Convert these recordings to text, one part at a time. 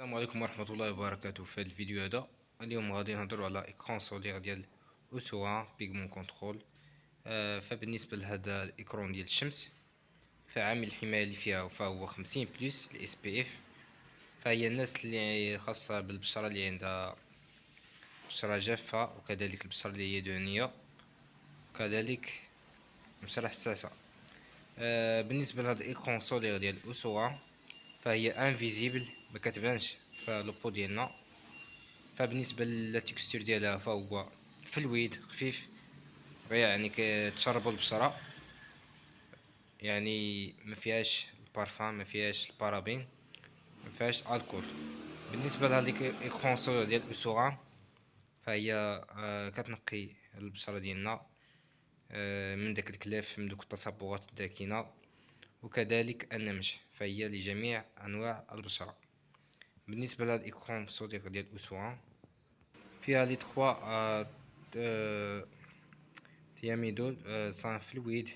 السلام عليكم ورحمة الله وبركاته. في هذا الفيديو هذا اليوم غادي نهضروا على ايكران سولير ديال اوسوا بيغمون كنترول. فبالنسبة لهذا الايكران ديال الشمس فعامل الحماية اللي فيها فهو 50 بلس الاس بي اف. فهي الناس اللي خاصة بالبشرة اللي عندها بشرة جافة، وكذلك البشرة اللي هي دهنية، وكذلك بشرة حساسة. بالنسبة لهذا الايكران سولير ديال اوسوا فهي انفيزيبل، ما كتبانش في لوبو ديالنا. فبالنسبه للتكستير ديالها فهو فلويد خفيف، يعني كتشربو البشره، يعني ما فيهاش البارفان، ما فيهاش البارابين، ما فيهاش الكول. بالنسبه لهذيك ايكرون سولير ديال اسوغا فهي كتنقي البشره ديالنا من داك الكلاف، من دوك التصبغات الداكنه، وكذلك النمش، فهي لجميع انواع البشره. بالنسبه لهاد الايكرون سولير ديال اسوغا فيها لي 3 تياميدول سان فلويد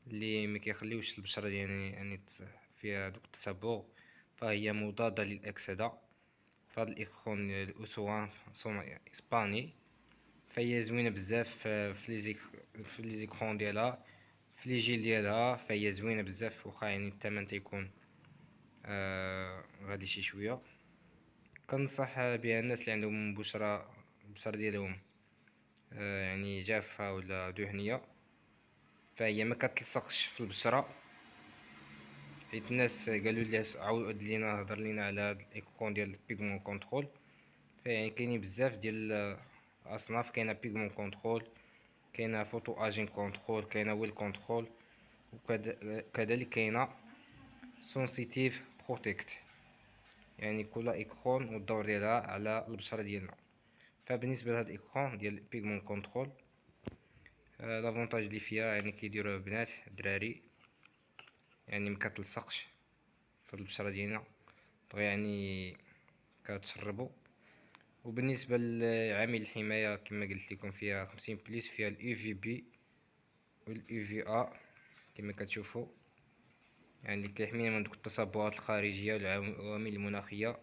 اللي ما كيخليوش البشره يعني فيها دوك التصبغ، فهي مضاده للاكسده. فهاد الايكرون الاوسوان صنع اسباني، فهي زوينه بزاف في لي زيكرون ديالها، في لي جيل ديالها فهي زوينه بزاف، واخا يعني الثمن تيكون غادي شي شويه. كنصح بها الناس اللي عندهم البشره ديالهم يعني جافه ولا دهنيه، فهي ما كتلصقش في البشره. حيت الناس قالوا لي عاود لينا هضر لينا على هاد الايكون ديال بيغمون كونترول، فيعني كاينين بزاف ديال الاصناف. كاينه بيغمون كونترول، كاينه فوتو اجين كونترول، كاينه ويل كونترول، وكذلك كاينه سونسيتيف بروتيكت، يعني كل ايكون والدور ديالها على البشره ديالنا. فبالنسبه لهاد الايكون ديال بيغمون كونترول لافونتاج اللي فيها يعني كيديروها بنات الدراري، يعني مكتلصقش في البشره ديالنا، يعني كتشربو. وبالنسبه لعامل الحمايه كما قلت لكم فيها 50 بلس، فيها اليو في بي واليو في ا كما كتشوفوا، يعني كيحمينا من دوك التصبغات الخارجيه والعوامل المناخيه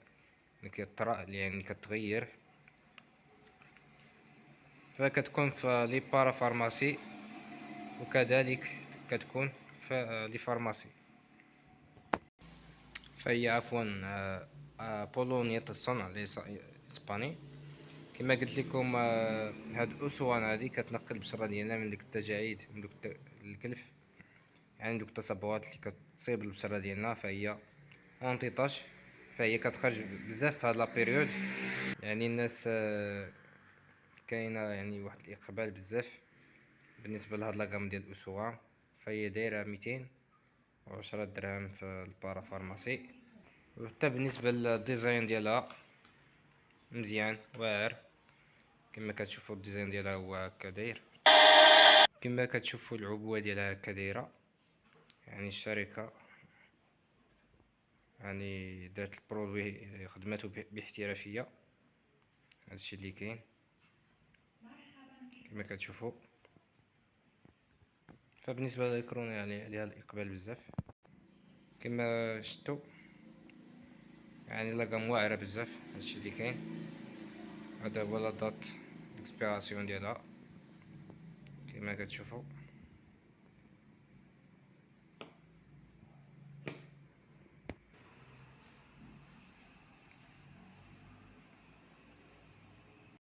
اللي كطرا يعني كتغير. فكتكون في لي بارا فارماسي، وكذلك كتكون في لي فارماسي. فهي عفوا بولونية الصنع، ليس اسباني. كما قلت لكم هاد الاسوان هادي كتنقي البشره ديالنا من ديك التجاعيد، من دوك الكلف، يعني دوك التصبغات اللي كتصيب البشره ديالنا. فهي اونتي طاش، فهي كتخرج بزاف في هاد لا بيريود. يعني الناس كاينه يعني واحد الاقبال بزاف بالنسبه لهاد لاغام ديال الاسوان. فهي دايره 210 درهم في البارا فارماسي. وحتى بالنسبه للديزاين ديالها مزيان واعر، كما كتشوفوا الديزاين ديالها هو هكا داير، كما كتشوفوا العبوه ديالها هكا دايره. يعني الشركه يعني دارت البرودوي خدمته باحترافيه. هادشي اللي كاين كما كتشوفوا. فبالنسبه للايكرون يعني عليها الاقبال بزاف كما شفتوا، يعني لاغام واعره بزاف. هادشي اللي كاين، هذا هو لا دات اكسبيراسيون ديالها كما كتشوفوا.